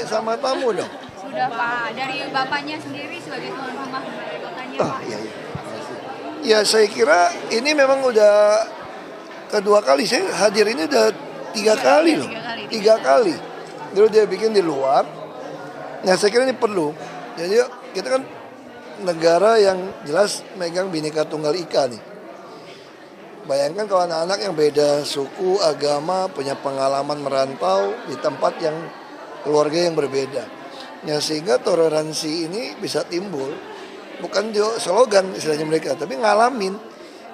Sama tamu dong. Sudah Pak, dari Bapaknya sendiri sebagai tuan rumah dari kotanya Pak. Iya. Ya saya kira ini memang udah kedua kali, saya hadir ini udah tiga kali loh. Tiga kali. Dulu dia bikin di luar. Nah saya kira ini perlu. Jadi kita kan negara yang jelas megang Bhinneka Tunggal Ika nih. Bayangkan kalau anak-anak yang beda suku, agama, punya pengalaman merantau di tempat yang keluarga yang berbeda. Ya, sehingga toleransi ini bisa timbul. Bukan slogan istilahnya mereka, tapi ngalamin.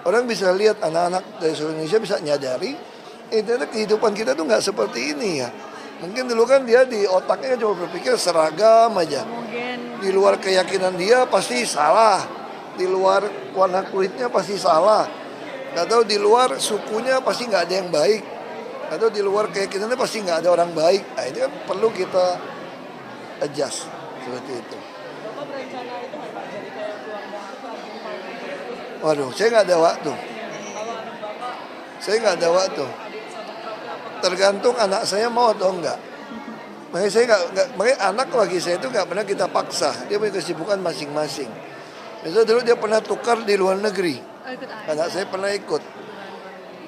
Orang bisa lihat anak-anak dari seluruh Indonesia bisa nyadari ternyata kehidupan kita tuh nggak seperti ini ya. Mungkin dulu kan dia di otaknya cuma berpikir seragam aja. Di luar keyakinan dia pasti salah. Di luar warna kulitnya pasti salah. Atau di luar sukunya pasti nggak ada yang baik. Atau di luar keyakinannya pasti nggak ada orang baik. Nah ini kan perlu kita adjust seperti itu. Bapak berencana itu nggak Pak jadi kayak keluarga Waduh, saya nggak ada waktu. Saya nggak ada waktu. Tergantung anak saya mau atau enggak. Makanya saya makanya anak bagi saya itu nggak pernah kita paksa. Dia punya kesibukan masing-masing. Misalnya dulu dia pernah tukar di luar negeri. Anak saya pernah ikut.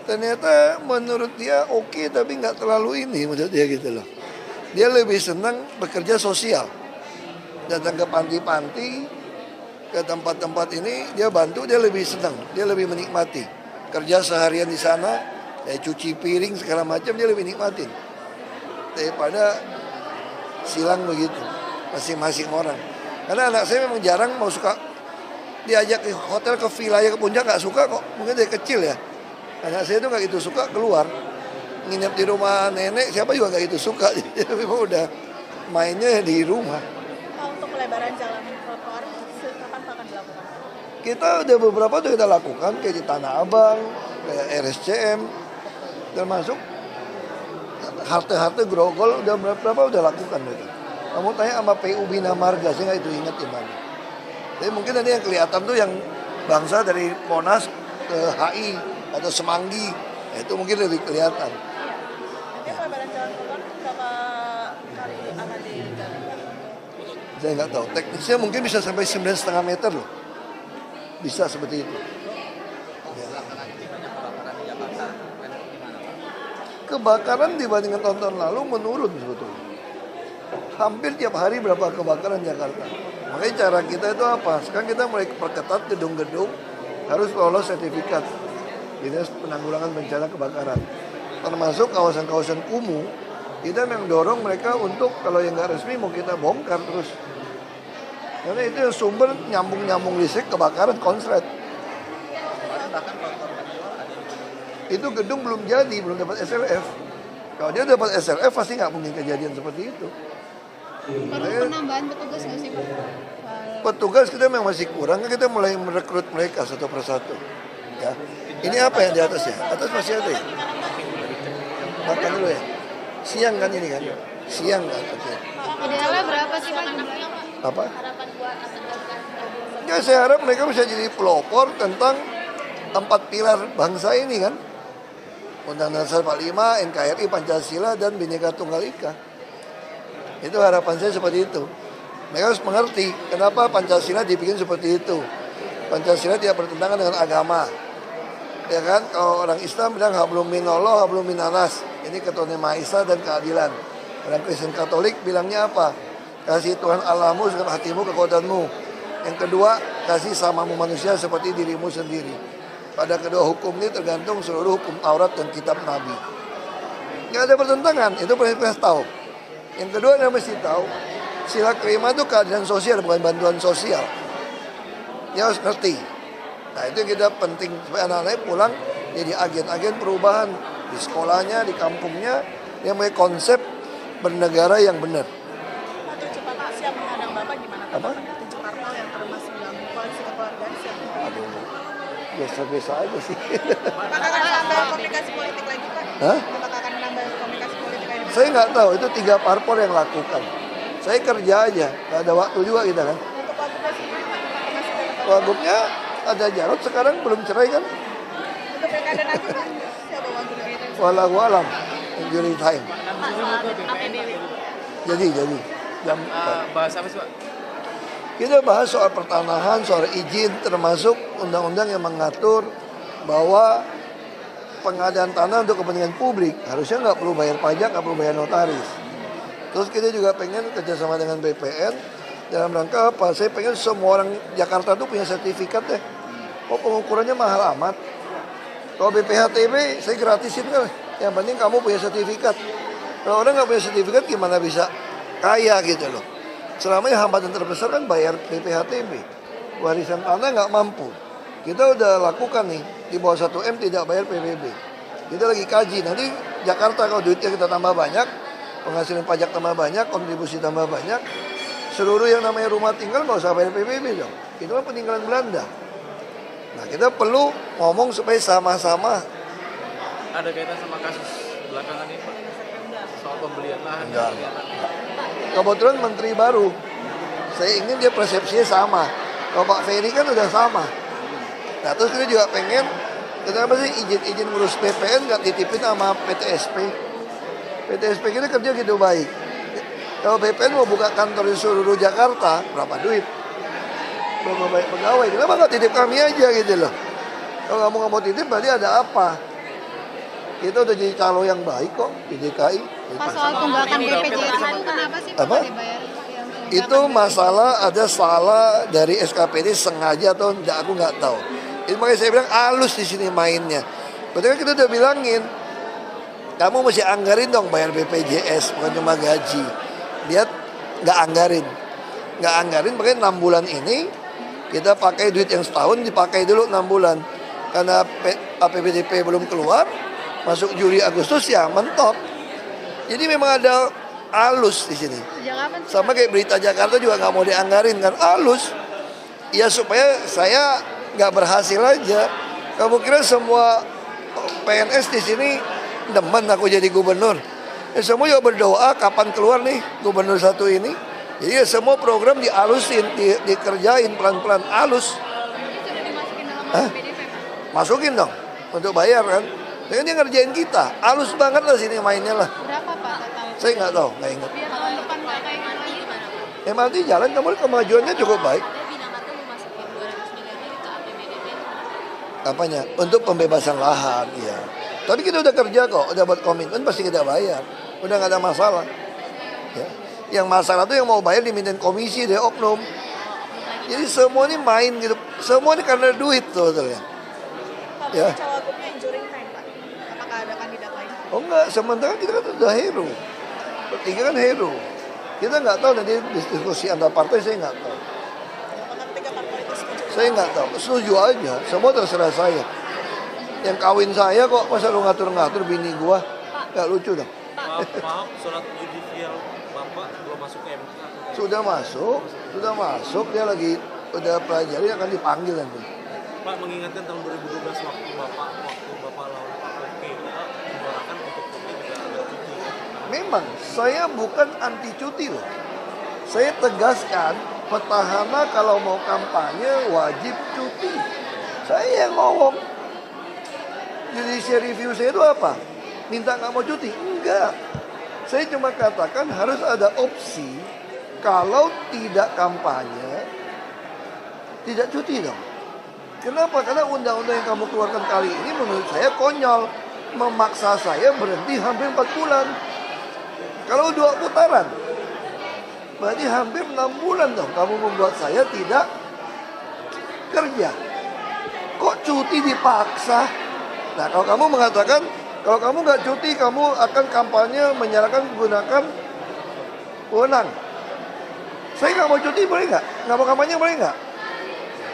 Ternyata menurut dia oke, tapi nggak terlalu ini menurut dia gitu loh. Dia lebih senang bekerja sosial. Datang ke panti-panti, ke tempat-tempat ini dia bantu, dia lebih senang, dia lebih menikmati. Kerja seharian di sana, cuci piring segala macam dia lebih nikmatin daripada silang begitu masing-masing orang. Karena anak saya memang jarang mau suka diajak ke hotel, ke villa, ke puncak nggak suka kok. Mungkin dari kecil ya. Anak saya itu nggak gitu suka keluar, nginep di rumah nenek, siapa juga nggak gitu suka. Jadi memang udah mainnya di rumah. Untuk pelebaran jalan trotoar, kapan akan dilakukan? Kita udah beberapa tuh kita lakukan, kayak di Tanah Abang, kayak RSCM, termasuk halte-halte Grogol udah berapa udah lakukan gitu. Kamu tanya sama PU Bina Marga, saya nggak itu ingat di mana. Tapi mungkin nanti yang kelihatan tuh yang bangsa dari Monas ke HI atau Semanggi, itu mungkin lebih kelihatan. Nanti pelebaran jalan trotoar berapa kali akan digali? Saya nggak tahu. Teknisnya mungkin bisa sampai 9,5 meter loh. Bisa seperti itu. Kebakaran dibandingkan tahun-tahun lalu menurun sebetulnya. Hampir tiap hari berapa kebakaran Jakarta. Makanya cara kita itu apa? Sekarang kita mulai perketat gedung-gedung harus lolos sertifikat Dinas Penanggulangan Bencana Kebakaran. Termasuk kawasan-kawasan kumuh, kita memang dorong mereka untuk kalau yang nggak resmi mau kita bongkar terus. Karena itu yang sumber nyambung listrik kebakaran konslet. Itu gedung belum jadi, belum dapat SLF. Kalau dia dapat SLF pasti nggak mungkin kejadian seperti itu. Perlu penambahan petugas nggak sih Pak? Petugas kita memang masih kurang, kita mulai merekrut mereka satu persatu. Ya. Ini apa yang di atas ya? Atas masih ada ya? Makan dulu ya? Siang kan ini kan? Siang kan? Okay. Idealnya berapa sih Pak? Apa? Ya saya harap mereka bisa jadi pelopor tentang 4 pilar bangsa ini kan. Undang-Undang Dasar 45, NKRI, Pancasila, dan Bhinneka Tunggal Ika. Itu harapan saya seperti itu. Mereka harus mengerti kenapa Pancasila dibikin seperti itu. Pancasila tidak bertentangan dengan agama. Ya kan, kalau orang Islam bilang hablum minallah, hablum minanas. Ini ketuhanan Maha Esa dan keadilan. Orang Kristen Katolik bilangnya apa? Kasih Tuhan Allahmu dengan hatimu, kekuatanmu. Yang kedua, kasih samamu manusia seperti dirimu sendiri. Pada kedua hukum ini tergantung seluruh hukum Taurat dan kitab Nabi. Nggak ada pertentangan, itu perlu tahu. Yang kedua yang mesti tahu, sila kelima itu keadilan sosial, bukan bantuan sosial. Dia harus ngerti. Nah itu kita penting supaya anak-anaknya pulang jadi agen-agen perubahan di sekolahnya, di kampungnya, Yang namanya konsep bernegara yang benar. Pak, tujuh Bapak siap menghadang Bapak gimana? Apa? Tujuh parpol yang termasuk dalam koalisi kekeluargaan siap. Aduh, biasa-biasa aja sih. Apakah akan menambah komunikasi politik lagi, Pak? Hah? Apakah akan menambah komunikasi politik lagi? Saya nggak tahu, itu 3 parpol yang lakukan. Saya kerja aja, nggak ada waktu juga kita kan. Untuk Wagubnya sendiri, Pak, apakah sudah ketemu? Wagubnya ada Jarod sekarang belum cerai kan? Untuk pilkada nanti, Pak, siapa Wagubnya? Walau alam, injury time. APBD. Jadi jam Bahas apa sih Pak? kita bahas soal pertanahan, soal izin, termasuk undang-undang yang mengatur bahwa pengadaan tanah untuk kepentingan publik harusnya nggak perlu bayar pajak, nggak perlu bayar notaris. Terus kita juga pengen kerjasama dengan BPN dalam rangka apa? Saya pengen semua orang Jakarta tuh punya sertifikat deh. Kok pengukurannya mahal amat? Kalau BPHTB saya gratisin kan. Yang penting kamu punya sertifikat. Kalau orang nggak punya sertifikat gimana bisa kaya gitu loh. Selama hambatan terbesar kan bayar BPHTB. Warisan tanah nggak mampu. Kita udah lakukan nih di bawah 1 M tidak bayar PBB. Kita lagi kaji nanti Jakarta kalau duitnya kita tambah banyak, penghasilan pajak tambah banyak, kontribusi tambah banyak, seluruh yang namanya rumah tinggal nggak usah bayar PBB dong. Itu kan peninggalan Belanda. Nah kita perlu ngomong supaya sama-sama. Ada kaitan sama kasus belakangan ini Pak? Soal pembelian lahan. Enggak. Kebetulan menteri baru, saya ingin dia persepsinya sama. Kalau Pak Ferry kan udah sama. Nah terus kita juga pengen, kenapa sih izin ngurus BPN nggak titipin sama PTSP? PTSP kita kerja gitu baik. Kalau BPN mau buka kantor di seluruh Jakarta, berapa duit? Berapa banyak pegawai? Kenapa nggak titip kami aja gitu loh? Kalau kamu nggak mau titip, berarti ada apa? Kita udah jadi calon yang baik kok di DKI. Pas soal tunggakan BPJS itu kenapa sih Pak Apa? nggak dibayar? Yang tunggakan Itu masalah ada salah dari SKPD sengaja atau enggak, aku nggak tahu. Itu makanya saya bilang halus di sini mainnya. Betul kan kita udah bilangin, kamu mesti anggarin dong bayar BPJS bukan cuma gaji. Lihat nggak anggarin, makanya 6 bulan ini kita pakai duit yang setahun dipakai dulu 6 bulan karena APBDP belum keluar, masuk Juli Agustus ya mentok. Jadi memang ada halus di sini. Sejak kapan sih? Sama kayak berita Jakarta juga nggak mau dianggarin kan halus. Ya supaya saya nggak berhasil aja. Kamu kira semua PNS di sini demen aku jadi gubernur? Semua juga berdoa kapan keluar nih gubernur satu ini. Jadi ya semua program dihalusin, dikerjain pelan-pelan halus. Ini sudah dimasukin dalam Hah? APBDP Pak? Masukin dong untuk bayar kan. Dengan dia ngerjain kita, halus banget lah sini mainnya lah. Berapa Pak total? Saya nggak tahu, nggak ingat. Biar tahun depan nggak kayak gini gimana Pak? MRT jalan kemarin kemajuannya cukup baik. Binamarga mau masukin 200 miliar lagi ke APBDP. Apanya? Untuk pembebasan lahan, iya. Tapi kita udah kerja kok, udah buat komitmen pasti kita bayar. Udah nggak ada masalah. Ya. Yang masalah tuh yang mau bayar dimintain komisi dari oknum. Jadi semua ini main gitu. Semua ini karena duit tuh sebetulnya. Pak, Ya. Cawagupnya injuring time, Pak. Apakah ada kandidat lain? Oh enggak, sementara kita kan udah hero. Bertiga kan hero. Kita nggak tahu nanti diskusi antar partai, saya nggak tahu. Apakah 3 parpol itu setuju? Saya nggak tahu, setuju aja. Semua terserah saya. Yang kawin saya kok masa lu ngatur-ngatur bini gua? Nggak lucu dong. Maaf, surat judicial Bapak belum masuk ke MK. Sudah masuk. Dia lagi udah pelajari akan dipanggil nanti. Pak mengingatkan tahun 2012 waktu Bapak lawan Pak Oke, Bapak menyuarakan untuk cuti juga agak cuti. Memang saya bukan anti cuti loh. Saya tegaskan petahana kalau mau kampanye wajib cuti. Saya yang ngomong. Judicial review saya itu apa? Minta nggak mau cuti? Enggak. Saya cuma katakan harus ada opsi kalau tidak kampanye, tidak cuti dong. Kenapa? Karena undang-undang yang kamu keluarkan kali ini menurut saya konyol. Memaksa saya berhenti hampir 4 bulan. Kalau 2 putaran, berarti hampir 6 bulan dong kamu membuat saya tidak kerja. Kok cuti dipaksa? Nah kalau kamu mengatakan, kalau kamu nggak cuti, kamu akan kampanye menyerahkan menggunakan wewenang. Saya nggak mau cuti, boleh nggak? Nggak mau kampanye, boleh nggak?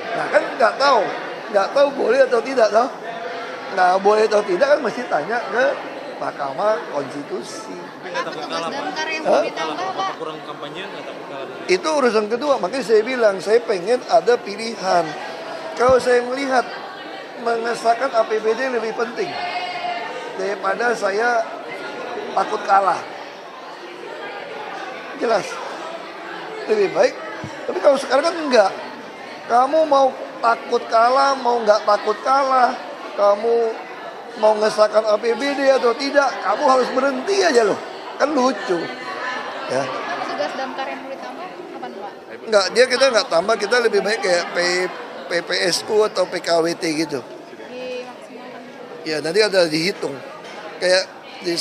Nah kan nggak tahu boleh atau tidak toh. Nah boleh atau tidak kan mesti tanya ke Mahkamah Konstitusi. Tapi nggak takut Tugas kalah, Pak. damkar yang Hah? mau Kalau ditambah, Bapak Pak. kurang kampanye nggak takut kalah dari Itu urusan kedua, makanya saya bilang saya pengen ada pilihan. Kalau saya melihat mengesahkan APBD lebih penting daripada saya takut kalah. Jelas. Lebih baik. Tapi kalau sekarang kan enggak. Kamu mau takut kalah, mau nggak takut kalah, kamu mau ngesahkan APBD atau tidak, kamu harus berhenti aja loh. Kan lucu. Ya. Tugas damkar yang mau ditambah kapan, Pak? Enggak, kita nggak tambah, kita lebih baik kayak PPSU atau PKWT gitu. Dimaksimalkan. Ya nanti ada dihitung. Kayak di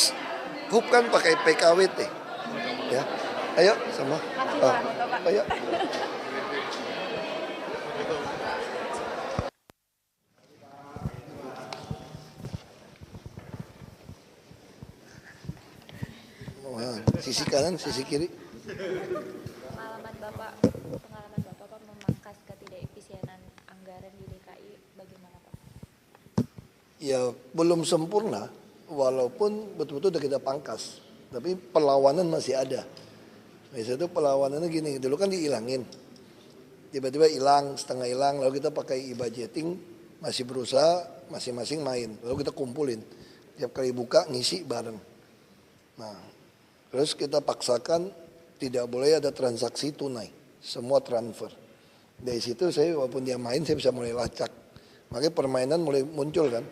hub kan pakai PKWT. Ya. Ayo sama. Langsung Oh, Pak, Bapak. ayo. Wah, sisi kanan, sisi kiri. Pengalaman Bapak Pak, memangkas ketidakefisienan anggaran di DKI bagaimana Pak? Ya belum sempurna, walaupun betul-betul udah kita pangkas. Tapi perlawanan masih ada. Biasanya itu perlawanannya gini, dulu kan dihilangin. Tiba-tiba hilang, setengah hilang, lalu kita pakai e-budgeting, masih berusaha, masing-masing main. Lalu kita kumpulin, tiap kali buka ngisi bareng. Nah, terus kita paksakan tidak boleh ada transaksi tunai, semua transfer. Dari situ saya walaupun dia main saya bisa mulai lacak. Makanya permainan mulai muncul kan,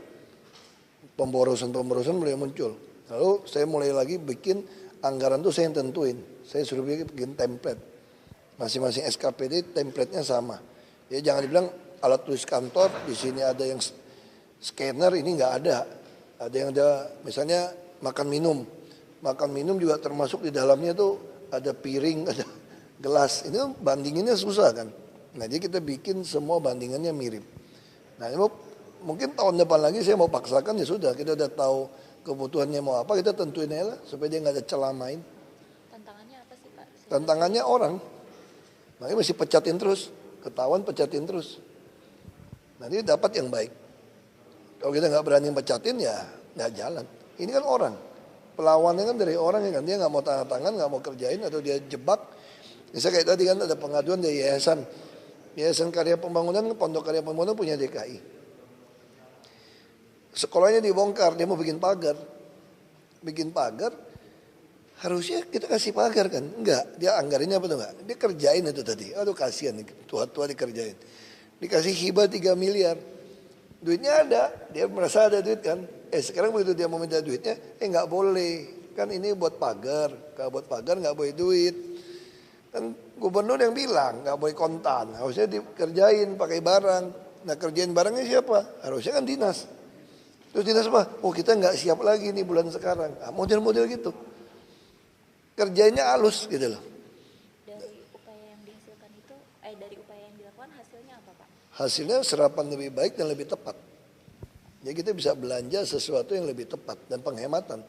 pemborosan mulai muncul. Lalu saya mulai lagi bikin anggaran tuh saya yang tentuin. Saya suruh bikin template. Masing-masing SKPD template-nya sama. Ya jangan dibilang alat tulis kantor di sini ada yang scanner, ini nggak ada. Ada yang ada misalnya makan minum. Makan minum juga termasuk di dalamnya tuh ada piring, ada gelas. Ini kan bandinginnya susah kan. Nah jadi kita bikin semua bandingannya mirip. Nah ini mungkin tahun depan lagi saya mau paksakan ya sudah. Kita udah tahu kebutuhannya mau apa, kita tentuin aja lah. Supaya dia nggak ada celah main. Tantangannya apa sih Pak? Tantangannya orang. Makanya mesti pecatin terus. Ketahuan pecatin terus. Nanti dapat yang baik. Kalau kita nggak berani pecatin ya nggak jalan. Ini kan orang. Pelawannya kan dari orang ya kan. Dia nggak mau tanda tangan, nggak mau kerjain atau dia jebak. Misalnya kayak tadi kan ada pengaduan dari yayasan. Yayasan Karya Pembangunan, Pondok Karya Pembangunan punya DKI. Sekolahnya dibongkar, dia mau bikin pagar. Bikin pagar, harusnya kita kasih pagar kan? Enggak, dia anggarannya apa tuh enggak? Dia kerjain itu tadi. Aduh kasihan, tua-tua dikerjain. Dikasih hibah 3 miliar. Duitnya ada, dia merasa ada duit kan. Sekarang begitu dia mau minta duitnya, nggak boleh. Kan ini buat pagar, kalau buat pagar nggak boleh duit. Kan gubernur yang bilang nggak boleh kontan, harusnya dikerjain pakai barang. Nah kerjain barangnya siapa? Harusnya kan dinas. Terus dinas apa? Oh kita nggak siap lagi nih bulan sekarang. Nah, model-model gitu. Kerjanya halus gitu loh. Dari upaya yang dihasilkan itu, dari upaya yang dilakukan hasilnya apa Pak? Hasilnya serapan lebih baik dan lebih tepat. Jadi kita bisa belanja sesuatu yang lebih tepat dan penghematan.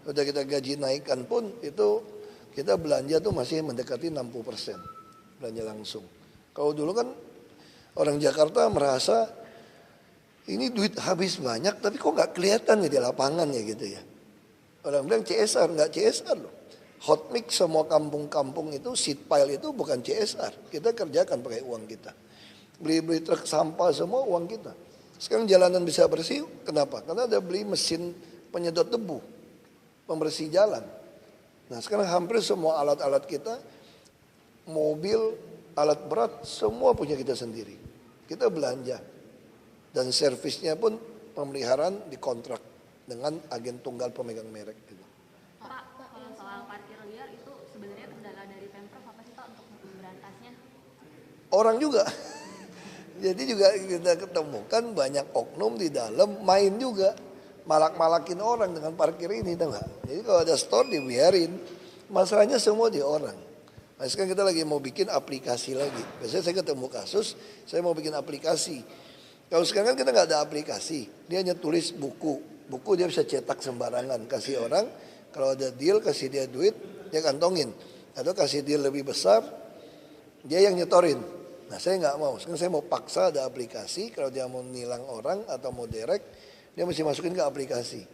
Udah kita gaji naikkan pun itu kita belanja tuh masih mendekati 60% belanja langsung. Kalau dulu kan orang Jakarta merasa ini duit habis banyak tapi kok nggak kelihatan ya di lapangan ya gitu ya. Orang bilang CSR, nggak CSR loh. Hot mix semua kampung-kampung itu seat pile itu bukan CSR. Kita kerjakan pakai uang kita. Beli-beli truk sampah semua uang kita. Sekarang jalanan bisa bersih, kenapa? Karena ada beli mesin penyedot debu, pembersih jalan. Nah sekarang hampir semua alat-alat kita, mobil, alat berat, semua punya kita sendiri. Kita belanja. Dan servisnya pun pemeliharaan dikontrak dengan agen tunggal pemegang merek. Gitu. Pak, kalau soal parkir liar itu sebenarnya kendala dari Pemprov apa sih Pak untuk memberantasnya? Orang juga. Jadi juga kita ketemukan banyak oknum di dalam main juga. Malak-malakin orang dengan parkir ini, tahu nggak? Jadi kalau ada store dibiarin. Masalahnya semua di orang. Nah, sekarang kita lagi mau bikin aplikasi lagi. Biasanya saya ketemu kasus, saya mau bikin aplikasi. Kalau sekarang kan kita nggak ada aplikasi. Dia hanya tulis buku. Buku dia bisa cetak sembarangan. Kasih orang, kalau ada deal kasih dia duit, dia kantongin. Atau kasih deal lebih besar, dia yang nyetorin. Nah saya nggak mau, sekarang saya mau paksa ada aplikasi. Kalau dia mau nilang orang atau mau direct, dia mesti masukin ke aplikasi.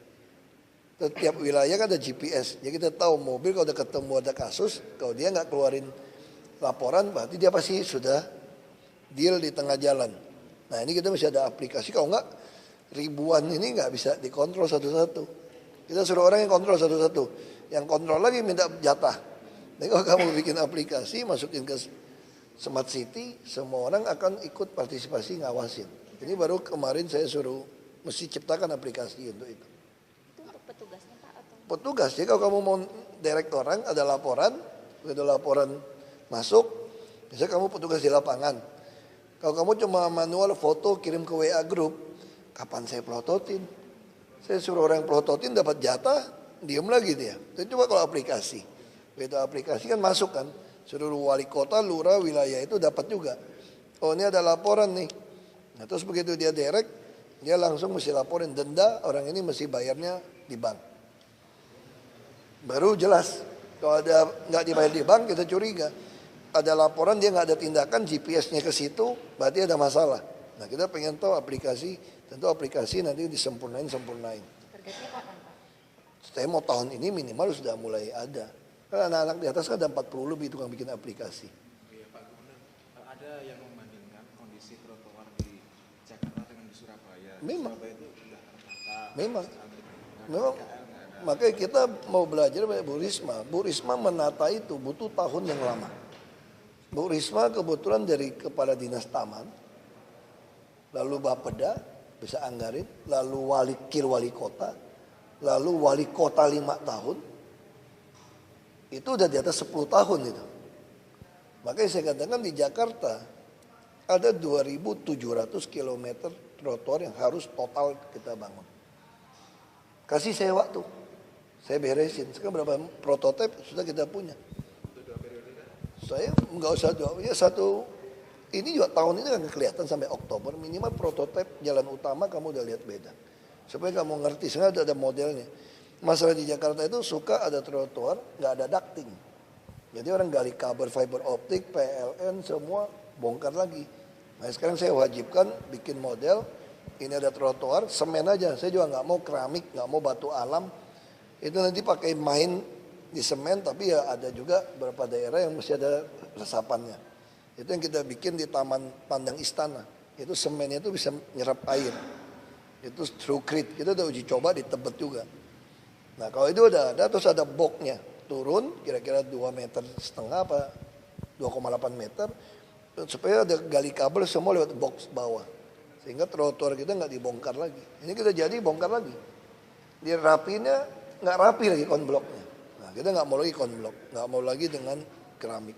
Tiap wilayah kan ada GPS. Jadi kita tahu mobil kalau udah ketemu ada kasus, kalau dia nggak keluarin laporan, berarti dia pasti sudah deal di tengah jalan. Nah ini kita masih ada aplikasi, kalau nggak ribuan ini nggak bisa dikontrol satu-satu. Kita suruh orang yang kontrol satu-satu. Yang kontrol lagi minta jatah. Jadi kalau kamu bikin aplikasi, masukin ke Smart City, semua orang akan ikut partisipasi ngawasin. Ini baru kemarin saya suruh mesti ciptakan aplikasi untuk itu. Itu untuk petugasnya Pak atau? Petugas, jadi kalau kamu mau direct orang, ada laporan, begitu laporan masuk, misalnya kamu petugas di lapangan. Kalau kamu cuma manual foto kirim ke WA group, kapan saya pelototin? Saya suruh orang pelototin dapat jatah, diem lagi dia. Tapi coba kalau aplikasi, begitu aplikasi kan masuk kan, seluruh wali kota, lurah, wilayah itu dapat juga. Oh ini ada laporan nih. Nah terus begitu dia direct, dia langsung mesti laporin denda, orang ini mesti bayarnya di bank. Baru jelas. Kalau ada nggak dibayar di bank kita curiga. Ada laporan dia nggak ada tindakan, GPS-nya ke situ, berarti ada masalah. Nah kita pengen tahu aplikasi, tentu aplikasi nanti disempurnain. Targetnya kapan Pak? Saya mau tahun ini minimal sudah mulai ada. Karena anak-anak di atas kan ada 40 lebih tukang bikin aplikasi. Iya Pak Gubernur, ada yang membandingkan kondisi trotoar di Jakarta dengan di Surabaya. Memang. Surabaya itu sudah tertata. Memang. Memang. Makanya kita mau belajar dari Bu Risma. Bu Risma menata itu butuh tahun yang lama. Bu Risma kebetulan dari kepala dinas taman, lalu Bapeda bisa anggarin, lalu wali kota, lalu wali kota 5 tahun, itu udah di atas 10 tahun itu. Makanya saya katakan di Jakarta ada 2.700 km trotoar yang harus total kita bangun. Kasih saya waktu, saya beresin. Sekarang berapa prototipe sudah kita punya. Saya nggak usah ini juga tahun ini kan kelihatan sampai Oktober minimal prototipe jalan utama kamu udah lihat beda. Supaya kamu ngerti, sebenarnya ada modelnya. Masalah di Jakarta itu suka ada trotoar nggak ada ducting. Jadi orang gali kabel fiber optik, PLN semua bongkar lagi. Nah sekarang saya wajibkan bikin model, ini ada trotoar, semen aja. Saya juga nggak mau keramik, nggak mau batu alam. Itu nanti pakai main di semen, tapi ya ada juga beberapa daerah yang mesti ada resapannya. Itu yang kita bikin di Taman Pandang Istana. Itu semennya itu bisa nyerap air. Itu TrueCrete. Kita udah uji coba di Tebet juga. Nah kalau itu udah ada, terus ada boxnya. Turun kira-kira 2,5 meter apa 2,8 meter. Supaya ada gali kabel semua lewat box bawah. Sehingga trotoar kita nggak dibongkar lagi. Ini kita jadi bongkar lagi. Dia rapinya nggak rapi lagi konbloknya. Nah kita nggak mau lagi konblok. Nggak mau lagi dengan keramik.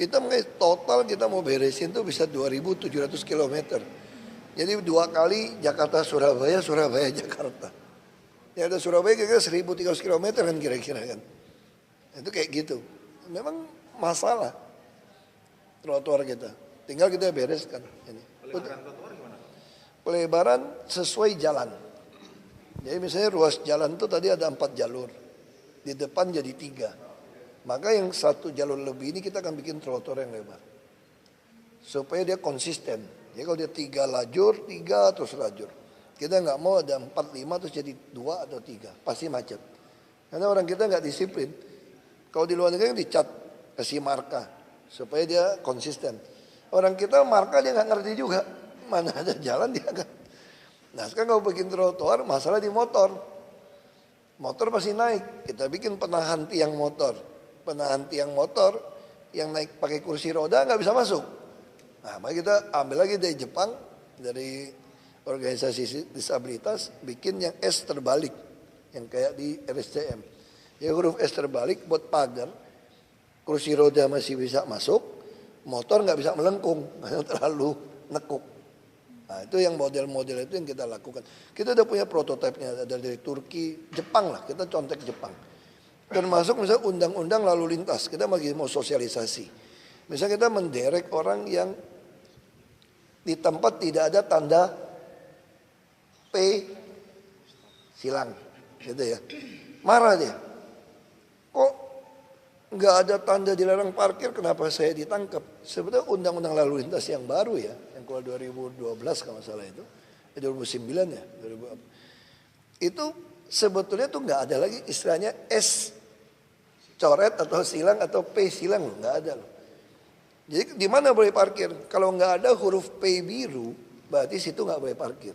Kita total kita mau beresin tuh bisa 2.700 km. Jadi 2 kali Jakarta Surabaya, Surabaya Jakarta. Ya ada Surabaya kira-kira 1.300 km kan kira-kira kan. Itu kayak gitu. Memang masalah trotoar kita. Tinggal kita bereskan. Ini. Pelebaran trotoar gimana? Pelebaran sesuai jalan. Jadi misalnya ruas jalan itu tadi ada 4 jalur. Di depan jadi 3. Maka yang 1 jalur lebih ini kita akan bikin trotoar yang lebar. Supaya dia konsisten. Jadi kalau dia 3 lajur, 3 terus lajur. Kita nggak mau ada 4, 5 terus jadi 2 atau 3. Pasti macet. Karena orang kita nggak disiplin. Kalau di luar negeri dicat, kasih marka. Supaya dia konsisten. Orang kita marka dia nggak ngerti juga. Mana ada jalan dia kan. Nah sekarang kalau bikin trotoar masalah di motor. Motor pasti naik. Kita bikin penahan tiang motor. Penahan tiang motor yang naik pakai kursi roda nggak bisa masuk. Nah, mari kita ambil lagi dari Jepang, dari organisasi disabilitas, bikin yang S terbalik, yang kayak di RSCM. Ya huruf S terbalik buat pagar, kursi roda masih bisa masuk, motor nggak bisa melengkung, karena terlalu nekuk. Nah itu yang model-model itu yang kita lakukan. Kita udah punya prototipenya dari Turki, Jepang lah, kita contek Jepang. Termasuk misalnya undang-undang lalu lintas, kita lagi mau sosialisasi. Misalnya kita menderek orang yang di tempat tidak ada tanda P silang, gitu ya. Marah dia. Kok nggak ada tanda dilarang parkir, kenapa saya ditangkap? Sebetulnya undang-undang lalu lintas yang baru ya, yang keluar 2012 kalau salah itu, 2009 ya, 2000. Itu sebetulnya tuh nggak ada lagi istilahnya S coret atau silang atau P silang loh, nggak ada loh. Jadi di mana boleh parkir? Kalau nggak ada huruf P biru, berarti situ nggak boleh parkir.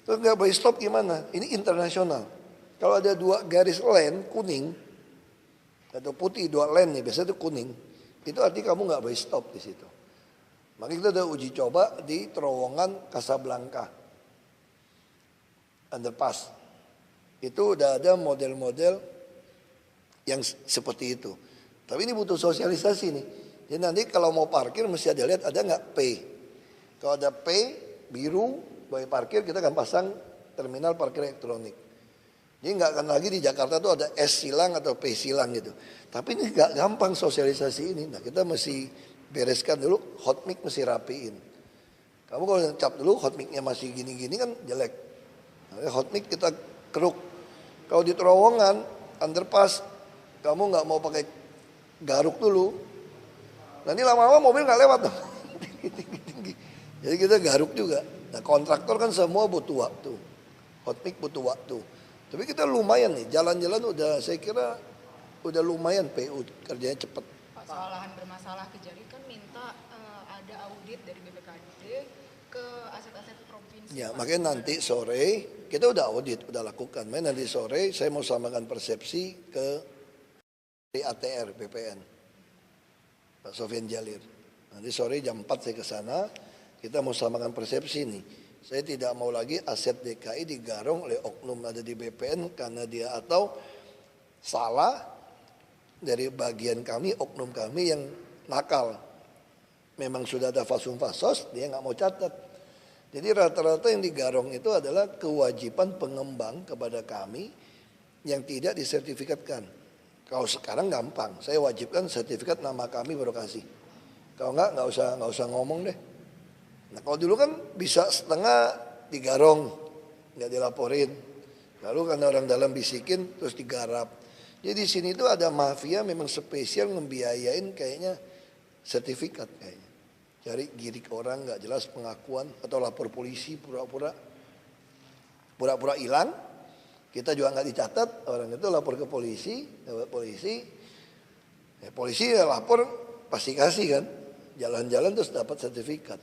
Terus nggak boleh stop gimana? Ini internasional. Kalau ada 2 garis line kuning atau putih, 2 line nih, biasanya itu kuning. Itu artinya kamu nggak boleh stop di situ. Makanya kita udah uji coba di terowongan Casablanca, underpass. Itu udah ada model-model yang seperti itu. Tapi ini butuh sosialisasi nih. Jadi nanti kalau mau parkir mesti ada lihat ada nggak P. Kalau ada P biru boleh parkir, kita akan pasang terminal parkir elektronik. Jadi nggak akan lagi di Jakarta tuh ada S silang atau P silang gitu. Tapi ini nggak gampang sosialisasi ini. Nah kita mesti bereskan dulu, hot mic mesti rapiin. Kamu kalau cap dulu hot mic-nya masih gini-gini kan jelek. Nah, hot mic kita keruk. Kalau di terowongan underpass kamu nggak mau pakai garuk dulu, nanti lama-lama mobil nggak lewat dong. Tinggi-tinggi. Jadi kita garuk juga. Nah kontraktor kan semua butuh waktu, hot mic butuh waktu. Tapi kita lumayan nih, jalan-jalan udah saya kira udah lumayan PU kerjanya cepet. Pak, soal lahan bermasalah Kejari kan minta ada audit dari BPKD ke aset-aset provinsi. Ya makanya nanti sore kita udah audit, udah lakukan. Makanya nanti sore saya mau samakan persepsi ke ATR BPN, Pak Sofian Jalil. Nanti sore jam 4 saya ke sana, kita mau samakan persepsi nih. Saya tidak mau lagi aset DKI digarong oleh oknum ada di BPN karena dia atau salah dari bagian kami, oknum kami yang nakal. Memang sudah ada fasum-fasos, dia nggak mau catat. Jadi rata-rata yang digarong itu adalah kewajiban pengembang kepada kami yang tidak disertifikatkan. Kalau sekarang gampang, saya wajibkan sertifikat nama kami baru kasih. Kalau nggak usah ngomong deh. Nah kalau dulu kan bisa setengah digarong, nggak dilaporin. Lalu karena orang dalam bisikin terus digarap. Jadi di sini tuh ada mafia memang spesial ngebiayain kayaknya sertifikat kayaknya. Cari girik orang nggak jelas pengakuan atau lapor polisi pura-pura hilang. Kita juga nggak dicatat, orang itu lapor ke polisi, dapat polisi, ya polisi ya lapor pasti kasih kan, jalan-jalan terus dapat sertifikat.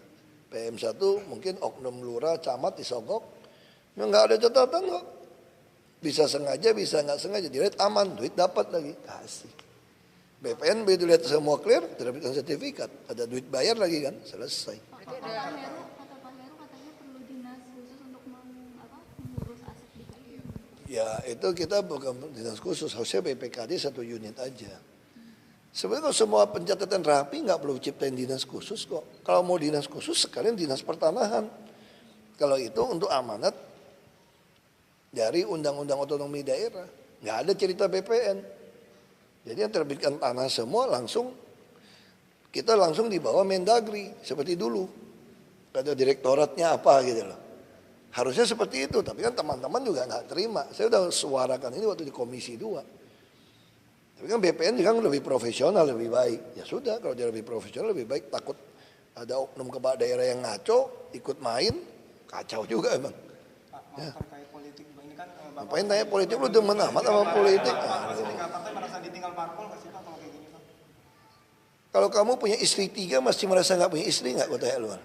PM1 mungkin oknum lurah, camat disogok, nggak ada catatan kok, bisa sengaja, bisa nggak sengaja, dilihat aman, duit dapat lagi, kasih. BPN begitu lihat semua clear, terbitkan sertifikat, ada duit bayar lagi kan, selesai. Kata Pak Heru katanya perlu dinas khusus untuk mengurus aset DKI. Ya itu kita bukan dinas khusus, harusnya BPKD 1 unit aja. Sebenarnya kalau semua pencatatan rapi nggak perlu ciptain dinas khusus kok. Kalau mau dinas khusus sekalian dinas pertanahan. Kalau itu untuk amanat dari undang-undang otonomi daerah. Nggak ada cerita BPN. Jadi yang terbitkan tanah semua langsung kita langsung dibawa Mendagri seperti dulu. Ada direktoratnya apa gitu loh. Harusnya seperti itu, tapi kan teman-teman juga nggak terima. Saya udah suarakan ini waktu di Komisi 2. Tapi kan BPN juga lebih profesional, lebih baik. Ya sudah, kalau dia lebih profesional, lebih baik. Takut ada oknum kepala daerah yang ngaco, ikut main, kacau juga emang. Pak, ya. Terkait politik, ini kan ngapain tanya politik, lu demen amat sama politik. Partai merasa ditinggal parpol nggak sih Pak, kalau kayak gini Pak? Kalau kamu punya istri 3, masih merasa nggak punya istri nggak, gue tanya luar.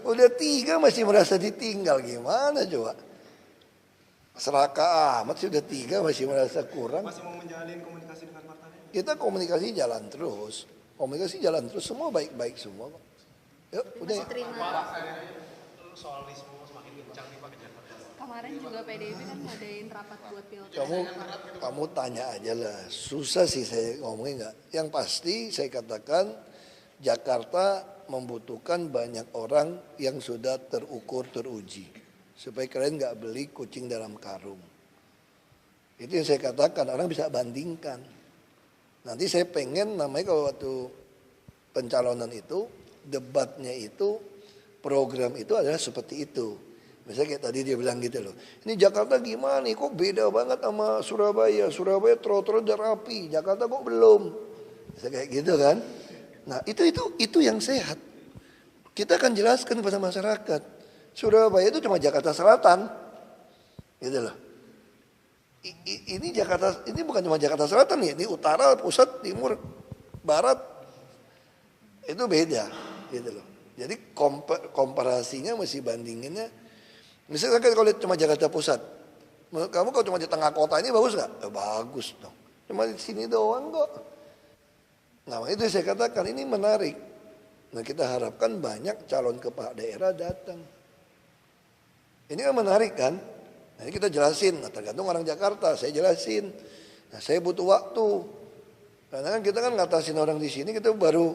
Udah 3 masih merasa ditinggal, gimana coba? Serakah amat sih, udah 3 masih merasa kurang. Masih mau menjalin komunikasi dengan partai? Kita komunikasi jalan terus. Komunikasi jalan terus, semua baik-baik semua. Yuk, udah ya. Soal Rismo semakin kencang nih Pak ke Jakarta. Kemarin juga PDIP kan ngadain rapat buat pilkada. Kamu tanya aja lah. Susah sih saya ngomongin nggak. Yang pasti saya katakan Jakarta membutuhkan banyak orang yang sudah terukur, teruji. Supaya kalian nggak beli kucing dalam karung. Itu yang saya katakan, orang bisa bandingkan. Nanti saya pengen namanya kalau waktu pencalonan itu, debatnya itu, program itu adalah seperti itu. Misalnya kayak tadi dia bilang gitu loh. Ini Jakarta gimana nih, kok beda banget sama Surabaya. Surabaya trotoar udah rapi, Jakarta kok belum. Misalnya kayak gitu kan. Nah itu yang sehat. Kita akan jelaskan kepada masyarakat. Surabaya itu cuma Jakarta Selatan. Gitu loh. Ini Jakarta, ini bukan cuma Jakarta Selatan ya, ini utara, pusat, timur, barat. Itu beda, gitu loh. Jadi komparasinya mesti bandinginnya. Misalnya kalau cuma Jakarta Pusat, menurut kamu kalau cuma di tengah kota ini bagus nggak? Bagus dong. Cuma di sini doang kok. Nah itu saya katakan ini menarik. Nah kita harapkan banyak calon kepala daerah datang. Ini kan menarik kan? Nah, ini kita jelasin, nah, tergantung orang Jakarta, saya jelasin. Nah, saya butuh waktu. Karena kan kita kan ngatasin orang di sini, kita baru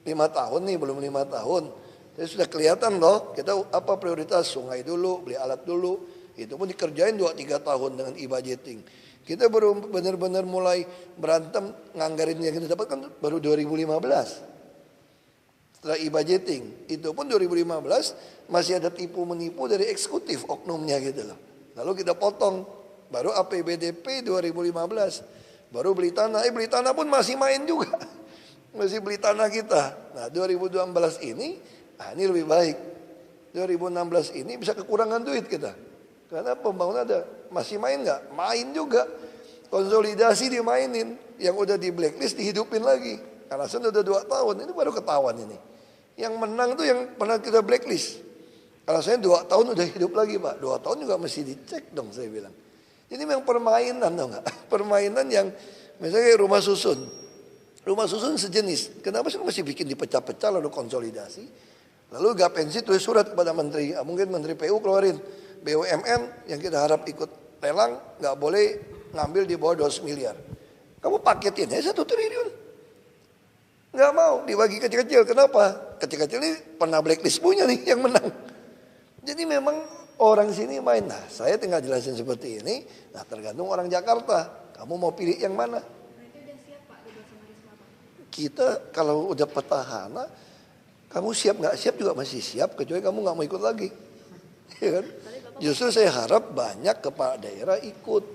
5 tahun nih, belum 5 tahun. Jadi sudah kelihatan loh, kita apa prioritas, sungai dulu, beli alat dulu. Itu pun dikerjain 2-3 tahun dengan e-budgeting. Kita baru benar-benar mulai berantem, nganggarin yang kita dapatkan baru 2015. Setelah e-budgeting, itu pun 2015 masih ada tipu menipu dari eksekutif oknumnya gitu loh. Lalu kita potong, baru APBDP 2015, baru beli tanah. Beli tanah pun masih main juga, masih beli tanah kita. Nah 2012 ini, ini lebih baik. 2016 ini bisa kekurangan duit kita, karena pembangunan ada, masih main nggak? Main juga, konsolidasi dimainin, yang udah di blacklist dihidupin lagi. Alasan udah 2 tahun, ini baru ketahuan ini. Yang menang tuh yang pernah kita blacklist. Alasannya 2 tahun udah hidup lagi Pak. 2 tahun juga mesti dicek dong saya bilang. Ini memang permainan tau gak? Permainan yang misalnya rumah susun. Rumah susun sejenis. Kenapa sih mesti bikin dipecah-pecah lalu konsolidasi? Lalu Gapensi tulis surat kepada menteri. Mungkin menteri PU keluarin. BUMN yang kita harap ikut lelang gak boleh ngambil di bawah 200 miliar. Kamu paketin ya 1 triliun. Nggak mau dibagi kecil-kecil. Kenapa? Kecil-kecil ini pernah blacklist punya nih yang menang. Jadi memang orang sini main. Nah saya tinggal jelasin seperti ini. Nah tergantung orang Jakarta. Kamu mau pilih yang mana? Kita kalau udah petahana, kamu siap nggak siap juga masih siap. Kecuali kamu nggak mau ikut lagi. Ya kan? Justru saya harap banyak kepala daerah ikut.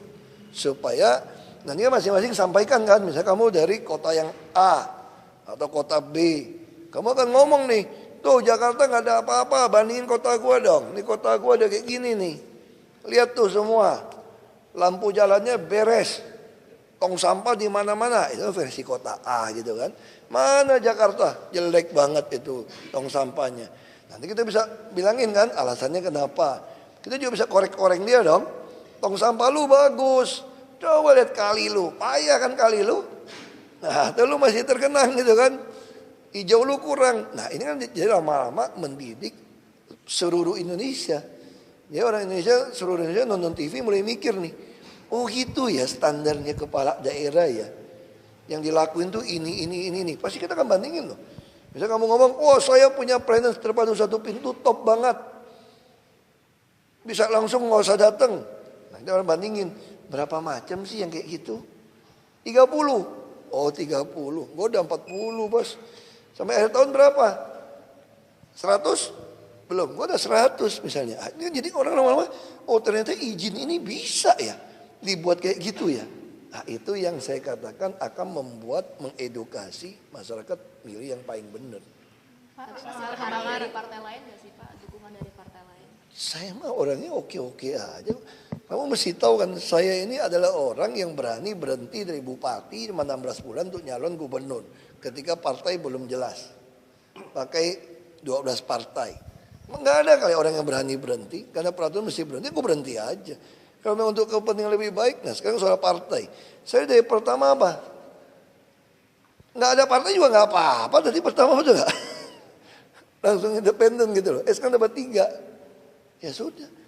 Supaya nanti masing-masing sampaikan kan. Misalnya kamu dari kota yang A atau kota B, kamu akan ngomong nih, tuh Jakarta nggak ada apa-apa, bandingin kota gua dong. Nih kota gua ada kayak gini nih, lihat tuh semua, lampu jalannya beres, tong sampah di mana-mana. Itu versi kota A gitu kan. Mana Jakarta jelek banget itu tong sampahnya. Nanti kita bisa bilangin kan alasannya kenapa. Kita juga bisa korek-korek dia dong. Tong sampah lu bagus, coba lihat kali lu, payah kan kali lu. Nah, itu lu masih terkenang gitu kan. Hijau lu kurang. Nah, ini kan jadi lama-lama mendidik seluruh Indonesia. Ya orang Indonesia, seluruh Indonesia nonton TV mulai mikir nih. Oh gitu ya standarnya kepala daerah ya. Yang dilakuin tuh ini nih. Pasti kita akan bandingin loh. Misalnya kamu ngomong, oh saya punya pelayanan terpadu 1 pintu top banget. Bisa langsung nggak usah datang. Nah, kita akan bandingin. Berapa macam sih yang kayak gitu? 30. Oh 30, gue udah 40 bos. Sampai akhir tahun berapa? 100? Belum, gue udah 100 misalnya. Jadi orang lama-lama, oh ternyata izin ini bisa ya dibuat kayak gitu ya. Nah itu yang saya katakan akan membuat mengedukasi masyarakat milih yang paling benar. Pak, perkembangan dari partai lain nggak sih Pak? Dukungan dari partai lain? Saya mah orangnya oke-oke aja. Kamu mesti tahu kan saya ini adalah orang yang berani berhenti dari bupati cuma 16 bulan untuk nyalon gubernur. Ketika partai belum jelas. Pakai 12 partai. Nggak ada kali orang yang berani berhenti. Karena peraturan mesti berhenti, aku berhenti aja. Kalau memang untuk kepentingan lebih baik, nah sekarang soal partai. Saya dari pertama apa? Nggak ada partai juga nggak apa-apa. Tadi pertama betul nggak? Langsung independen gitu loh. Sekarang dapat 3. Ya sudah.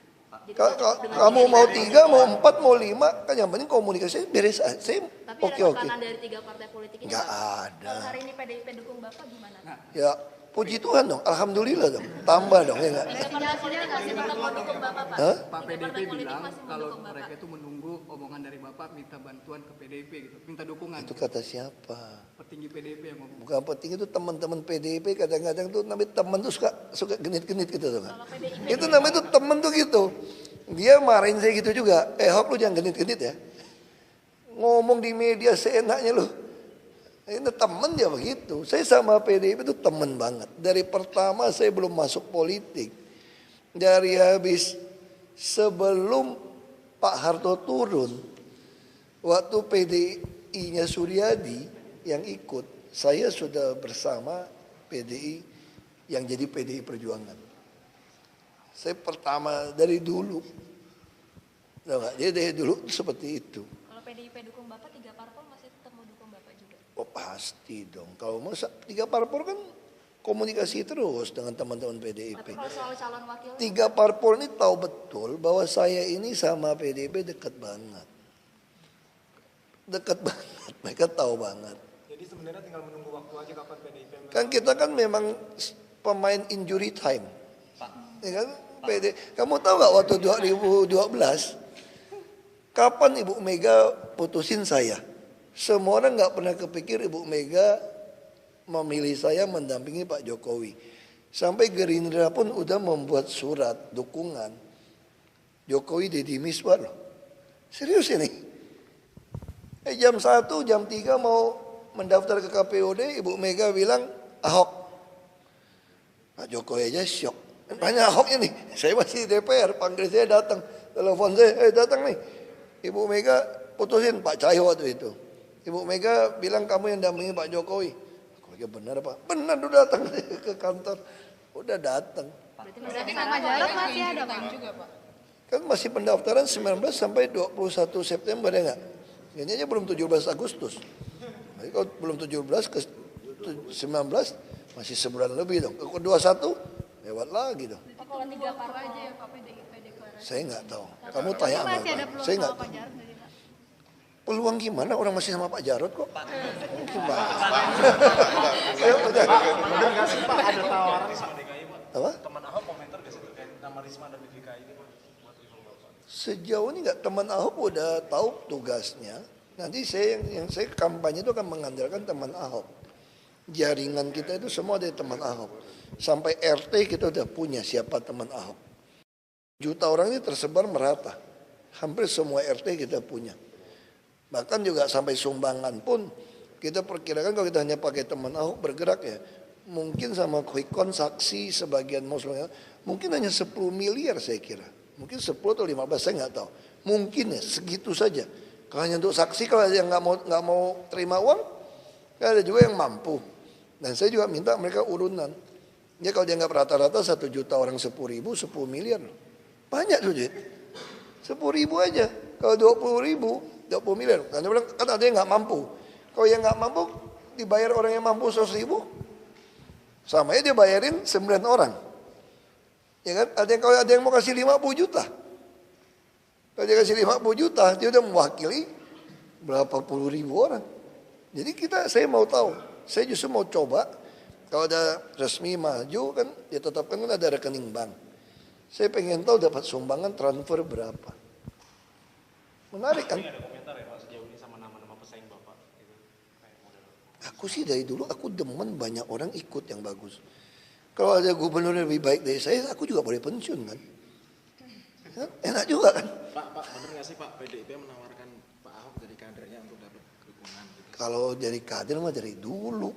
Kamu mau 3, mau 4, mau 5, kan yang penting komunikasi beres. Saya tapi ada tekanan dari 3 partai politik ini. Nggak ada. Kalau hari ini PDIP dukung Bapak gimana? Ya puji Tuhan dong, alhamdulillah dong, tambah dong ya nggak? Partai politik masih tetap mendukung Bapak Pak? Hah? Pak PDIP Partai politik bilang masih kalau mendukung Bapak? mereka itu menunggu omongan dari Bapak minta bantuan ke PDIP gitu, minta dukungan. Itu kata siapa? Petinggi PDIP yang ngomong. Bukan penting itu teman-teman PDIP kadang-kadang tuh namanya teman tuh suka genit-genit gitu tuh kan? Itu namanya tuh teman tuh gitu. Dia marahin saya gitu juga. Hok lu jangan genit-genit ya. Ngomong di media seenaknya lu. Ini temen dia begitu. Saya sama PDIP itu temen banget. Dari pertama saya belum masuk politik. Dari habis sebelum Pak Harto turun, waktu PDI-nya Suryadi yang ikut, saya sudah bersama PDI yang jadi PDI Perjuangan. Saya pertama dari dulu. Tahu nggak? Jadi dari dulu seperti itu. Kalau PDIP dukung Bapak, 3 parpol masih tetap mau dukung Bapak juga? Oh pasti dong. Kalau masa 3 parpol kan komunikasi terus dengan teman-teman PDIP. Tapi kalau soal calon wakil, 3 parpol ini tahu betul bahwa saya ini sama PDIP dekat banget. Dekat banget, mereka tahu banget. Jadi sebenarnya tinggal menunggu waktu aja kapan PDIP. Kan kita kan memang pemain injury time. Ya kan? Kamu tahu nggak waktu 2012 kapan Ibu Mega putusin saya? Semua orang nggak pernah kepikir Ibu Mega memilih saya mendampingi Pak Jokowi. Sampai Gerindra pun udah membuat surat dukungan Jokowi Deddy Miswar loh. Serius ini. Jam 1, jam 3 mau mendaftar ke KPUD, Ibu Mega bilang Ahok. Pak Jokowi aja syok. Banyak Ahok ini. Saya masih di DPR, panggil saya datang. Telepon saya, datang nih. Ibu Mega putusin Pak Cahyo waktu itu. Ibu Mega bilang kamu yang dampingi Pak Jokowi. Aku lagi benar Pak? Benar udah datang ke kantor. Udah datang. berarti masih sama Jarod masih ada Pak? juga Pak. Kan masih pendaftaran 19 sampai 21 September ya enggak? Ini aja belum 17 Agustus. Jadi kalau belum 17 ke 19 masih sebulan lebih dong. Ke 21 lewat lagi dong. Pak, kalau 3 parpol aja ya Pak PDIP deklarasi. Saya nggak tahu. Kamu tanya sama Masih ada Pak. peluang Saya nggak sama Pak tahu. Jarod nggak sih Pak? Peluang gimana orang masih sama Pak Jarod kok? Coba. Benar nggak sih Pak ada tawaran Risma DKI Pak. Apa? Teman Ahok komentar gak sih terkait nama Risma dan DKI ini Pak buat rival Bapak? Sejauh ini nggak, teman Ahok udah tahu tugasnya. Nanti saya yang saya kampanye itu akan mengandalkan teman Ahok. Jaringan kita itu semua dari teman Ahok. Sampai RT kita udah punya siapa teman Ahok. Juta orang ini tersebar merata. Hampir semua RT kita punya. Bahkan juga sampai sumbangan pun kita perkirakan kalau kita hanya pakai teman Ahok bergerak ya. Mungkin sama quick count saksi sebagian muslimnya. Mungkin hanya 10 miliar saya kira. Mungkin 10 atau 15 saya nggak tahu. Mungkin ya segitu saja. Kalau hanya untuk saksi, kalau ada yang nggak mau terima uang, kan ada juga yang mampu. Dan saya juga minta mereka urunan. Ya kalau dia nggak rata-rata 1 juta orang 10 ribu, 10 miliar loh. Banyak tuh duit. 10 ribu aja. Kalau 20 ribu, 20 miliar. Karena bilang kan ada yang nggak mampu. Kalau yang nggak mampu dibayar orang yang mampu 100 ribu, sama aja dia bayarin 9 orang. Ya kan? Kalau ada yang mau kasih 50 juta. Kalau dia kasih 50 juta, dia udah mewakili berapa puluh ribu orang. Jadi saya mau tahu. Saya justru mau coba, kalau ada resmi maju kan, dia tetapkan kan ada rekening bank. Saya pengen tahu dapat sumbangan transfer berapa. Menarik kan? Tapi ada komentar ya Pak sejauh ini sama nama-nama pesaing Bapak gitu. Kayak model. Aku sih dari dulu aku demen banyak orang ikut yang bagus. Kalau ada gubernur yang lebih baik dari saya, aku juga boleh pensiun kan. Enak juga kan. Pak, benar nggak sih Pak PDIP menawarkan Pak Ahok jadi kadernya untuk dapat dukungan? Gitu. Kalau dari kader mah dari dulu.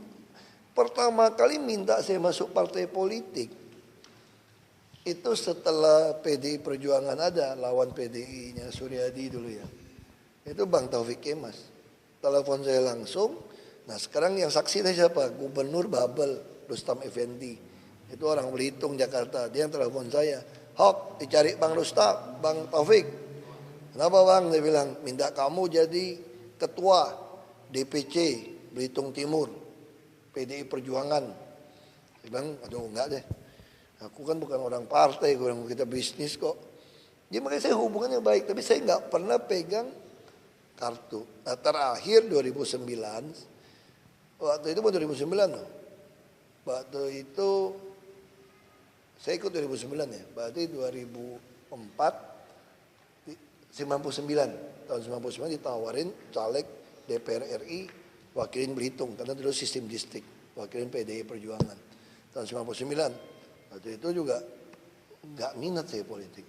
Pertama kali minta saya masuk partai politik. Itu setelah PDI Perjuangan ada, lawan PDI-nya Suryadi dulu ya. Itu Bang Taufik Kemas. Telepon saya langsung. Nah sekarang yang saksi tadi siapa? Gubernur Babel, Rustam Effendi. Itu orang Belitung, Jakarta. Dia yang telepon saya. Hok, dicari Bang Rustam, Bang Taufik. Kenapa Bang? Dia bilang, minta kamu jadi ketua DPC Belitung Timur, PDI Perjuangan. Dia bilang, aduh enggak deh. Aku kan bukan orang partai, kita bisnis kok. Jadi makanya saya hubungannya baik, tapi saya nggak pernah pegang kartu. Nah, terakhir 2009, waktu itu bukan 2009 loh. Waktu itu saya ikut 2009 ya, berarti 2004, 99, tahun 99 ditawarin caleg DPR RI wakilin Belitung, karena dulu sistem distrik, wakilin PDI Perjuangan. Tahun 99, waktu itu juga nggak minat saya politik.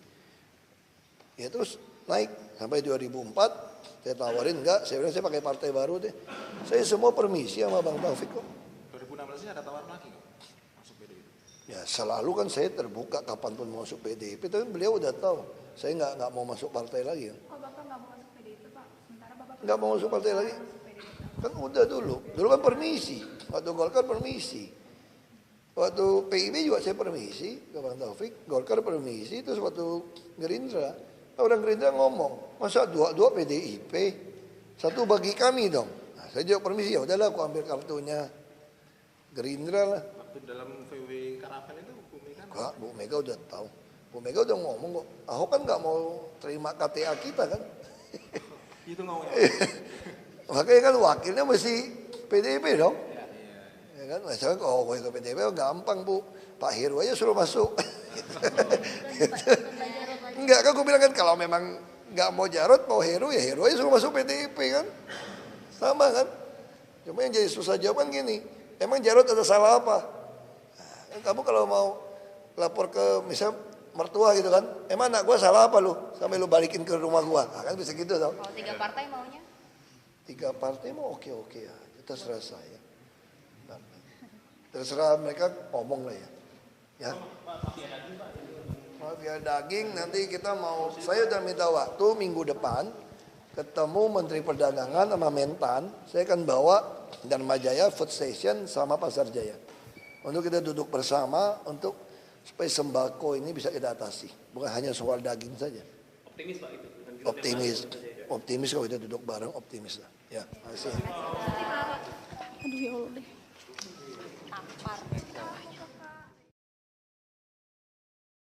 Ya terus naik sampai 2004 saya tawarin enggak, saya bilang saya pakai partai baru deh. Saya semua permisi sama Bang Taufik kok. 2016 ini ada tawaran lagi kok masuk PDIP. Ya selalu kan saya terbuka kapanpun mau masuk PDIP, tapi beliau udah tahu saya nggak mau masuk partai lagi. Oh, Bapak nggak mau masuk PDIP, Pak? Sementara Bapak Nggak mau masuk partai lagi. Kan udah dulu kan permisi. Waktu Golkar permisi. Waktu PIB juga saya permisi ke Bang Taufik, Golkar permisi, terus waktu Gerindra, orang Gerindra ngomong, masa dua PDIP, satu bagi kami dong. Nah, saya juga permisi, ya udahlah aku ambil kartunya Gerindra lah. Waktu dalam VW Karavan itu Bu Mega Enggak, Bu Mega udah tahu. Bu Mega udah ngomong kok, Ahok kan nggak mau terima KTA kita kan. itu ngomongnya. Makanya kan wakilnya mesti PDIP dong. Ya kan, misalnya kalau ke PDIP gampang Bu, Pak Heru aja suruh masuk. Enggak, kan gue bilang kan kalau memang nggak mau Jarot, mau Heru ya Heru aja suruh masuk PDIP kan. Sama kan. Cuma yang jadi susah jawaban gini, emang Jarot ada salah apa? Nah, kan kamu kalau mau lapor ke misal mertua gitu kan, emang anak gue salah apa lu? Sampai lu balikin ke rumah gue, nah, kan bisa gitu tau. kalau 3 partai maunya? 3 partai mau oke-oke ya, terserah saya. Terserah mereka ngomong lah ya. Ya. Mafia daging nanti kita mau, saya udah minta waktu minggu depan ketemu Menteri Perdagangan sama Mentan. Saya akan bawa Dharma Jaya Food Station sama Pasar Jaya. Untuk kita duduk bersama untuk supaya sembako ini bisa kita atasi. Bukan hanya soal daging saja. Optimis Pak itu. Optimis. Optimis kalau kita duduk bareng, optimis lah. Ya, terima kasih. Aduh ya Allah deh. Tampar.